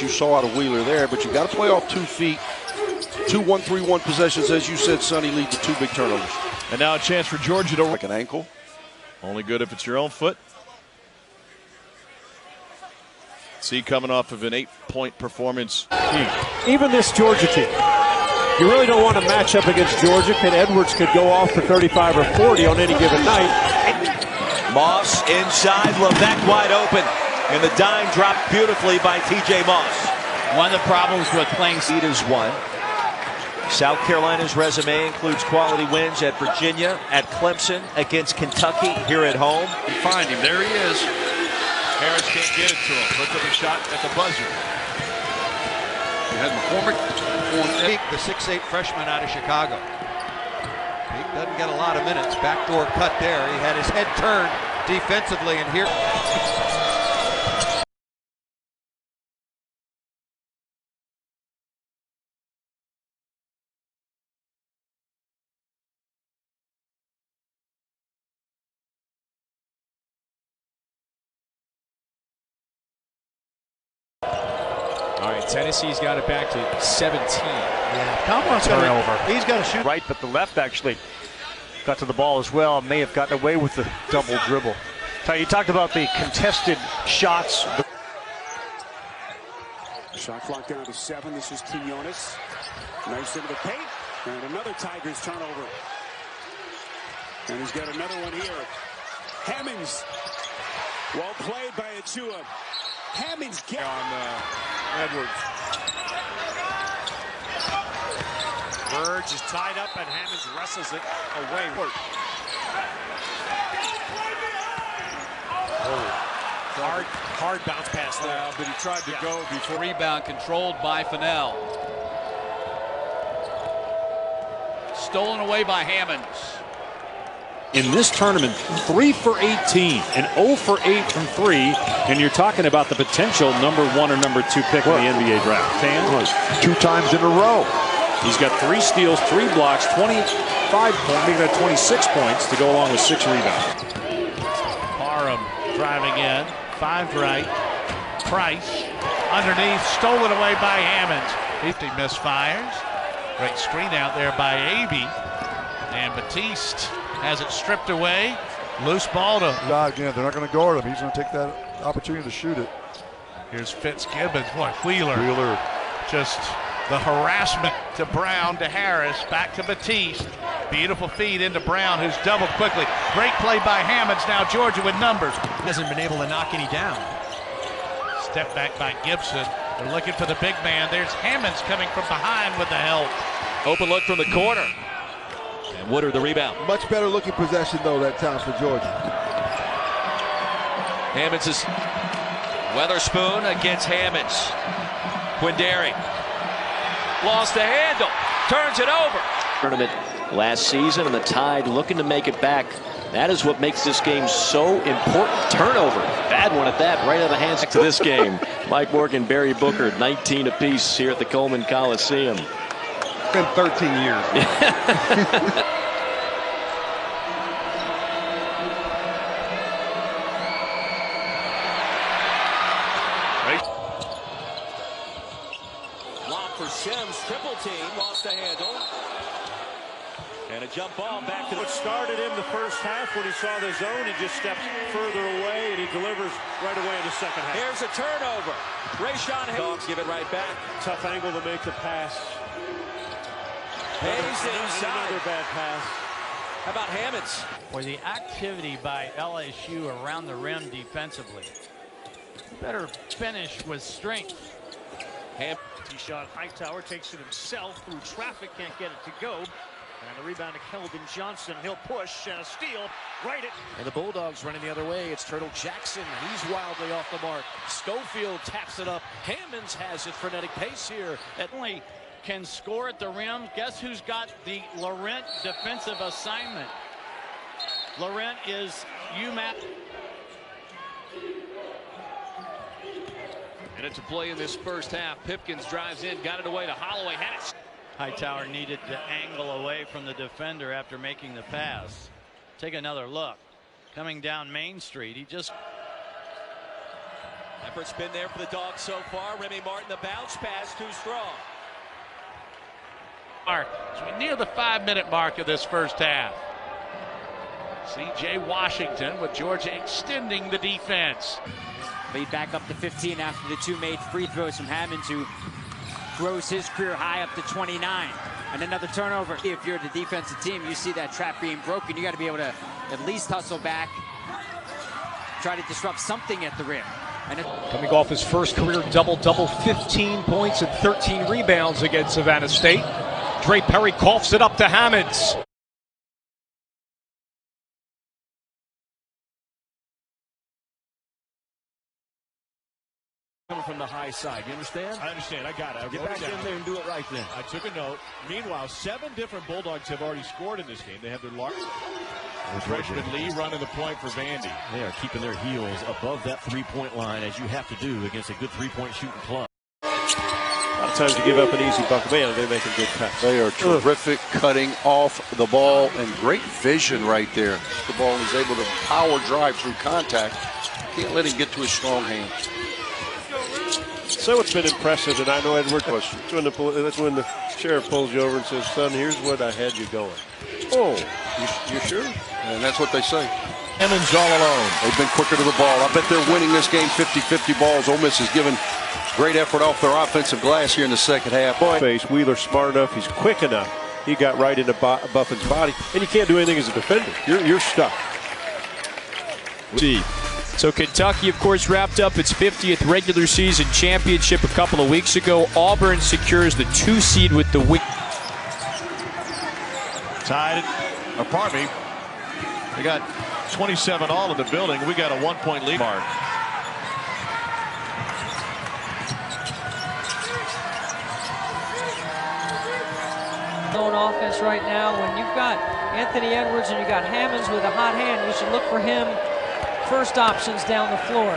what you saw out of Wheeler there, but you got to play off 2 feet. 2 1-3-1 possessions, as you said, Sonny, lead to 2 big turnovers. And now a chance for Georgia to like an ankle. Only good if it's your own foot. See, coming off of an 8-point performance. Even this Georgia team, you really don't want to match up against Georgia. Edwards could go off for 35 or 40 on any given night. Moss inside, Levesque wide open. And the dime dropped beautifully by TJ Moss. One of the problems with playing seed is one. South Carolina's resume includes quality wins at Virginia, at Clemson, against Kentucky, here at home. Find him. There he is. Harris can't get it to him. Puts up a shot at the buzzer. You had McCormick. The 6'8" freshman out of Chicago. He doesn't get a lot of minutes. Backdoor cut there. He had his head turned defensively, and here. All right, Tennessee's got it back to 17. Yeah, Commonwealth's he's got to shoot. Right, but the left actually got to the ball as well. May have gotten away with the double dribble. You talked about the contested shots. Shot clock down to 7. This is Quinones. Nice into the paint. And another Tigers turnover. And he's got another one here. Hammonds. Well played by Achua. Hammonds get on Edwards. Burge is tied up and Hammonds wrestles it away. Hard bounce pass there. But he tried to go before. Rebound controlled by Fennell. Stolen away by Hammonds. In this tournament, 3 for 18 and 0 for 8 from 3, and you're talking about the potential #1 or #2 pick in the NBA draft. 2 times in a row. He's got 3 steals, 3 blocks, 25 points, making that 26 points to go along with 6 rebounds. Parham driving in, finds right. Price underneath, stolen away by Hammonds. 50 misfires. Great screen out there by Abey. And Batiste has it stripped away. Loose ball to. Again, they're not going to guard him. He's going to take that opportunity to shoot it. Here's Fitzgibbons. Boy, Wheeler. Just the harassment to Brown to Harris. Back to Batiste. Beautiful feed into Brown, who's doubled quickly. Great play by Hammonds. Now Georgia with numbers. Hasn't been able to knock any down. Step back by Gibson. They're looking for the big man. There's Hammonds coming from behind with the help. Open look from the corner. And Woodard the rebound. Much better looking possession, though, that time for Georgia. Hammonds is Weatherspoon against Hammonds. Quindary lost the handle, turns it over. Tournament last season, and the Tide looking to make it back. That is what makes this game so important. Turnover, bad one at that, right out of the hands to this game. Mike Morgan, Barry Booker, 19 apiece here at the Coleman Coliseum. It's been 13 years. Lob for Sims, triple team, lost the handle. And a jump ball back to what started him the first half when he saw the zone. He just steps further away and he delivers right away in the second half. Here's a turnover. Rayshaun Hayes give it right back. Tough angle to make the pass. Hayes inside. Another bad pass. How about Hammonds? For the activity by LSU around the rim defensively. Better finish with strength. T-shot, Hightower takes it himself through traffic, can't get it to go. And the rebound to Keldon Johnson. He'll push and a steal. Right it. And the Bulldogs running the other way. It's Turtle Jackson. He's wildly off the mark. Schofield taps it up. Hammonds has it. Frenetic pace here. Only can score at the rim. Guess who's got the Laurent defensive assignment? Laurent is UMass. And it's a play in this first half. Pipkins drives in, got it away to Holloway. Has Hightower needed to angle away from the defender after making the pass. Take another look. Coming down Main Street, he just Effort's been there for the Dogs so far. Remy Martin, the bounce pass, too strong. As we near the 5-minute mark of this first half. C.J. Washington with Georgia extending the defense. Lead back up to 15 after the 2 made free throws from Hammonds, who grows his career high up to 29. And another turnover. If you're the defensive team, you see that trap being broken, you got to be able to at least hustle back, try to disrupt something at the rim. And coming off his first career double-double, 15 points and 13 rebounds against Savannah State. Dre Perry coughs it up to Hammonds. Coming from the high side, you understand? I understand. I got it. Get back in there and do it right then. I took a note. Meanwhile, 7 different Bulldogs have already scored in this game. They have their large freshman Lee running the point for Vandy. They are keeping their heels above that three-point line, as you have to do against a good three-point shooting club. A lot of times you give up an easy bucket. Man, they're making good cuts. They are terrific cutting off the ball and great vision right there. The ball is able to power drive through contact. Can't let him get to his strong hands. So it's been impressive, and I know Edward. That's when the sheriff pulls you over and says, "Son, here's what I had you going." Oh, you sure? And that's what they say. Hammonds all alone. They've been quicker to the ball. I bet they're winning this game 50-50 balls. Ole Miss has given great effort off their offensive glass here in the second half. Face Wheeler's smart enough. He's quick enough. He got right into Buffin's body, and you can't do anything as a defender. You're stuck. So Kentucky, of course, wrapped up its 50th regular season championship a couple of weeks ago. Auburn secures the 2 seed with the win. Tied, or pardon me, they got 27 all in the building. We got a 1-point lead. Mark. On offense right now, when you've got Anthony Edwards and you got Hammonds with a hot hand, you should look for him first options down the floor.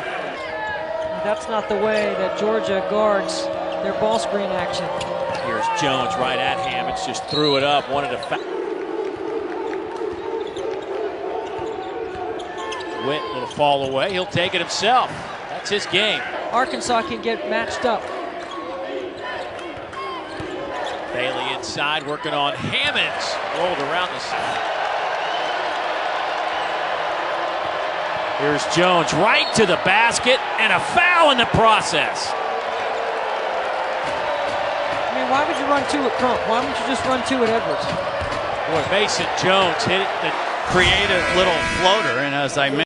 That's not the way that Georgia guards their ball screen action. Here's Jones right at Hammonds, just threw it up, wanted to Witt, little fall away, he'll take it himself. That's his game. Arkansas can get matched up. Bailey inside, working on Hammonds, rolled around the side. Here's Jones right to the basket, and a foul in the process. I mean, why would you run 2 at Crump? Why wouldn't you just run 2 at Edwards? Boy, Mason Jones hit it, the creative little floater, and as I mentioned,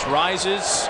Rises.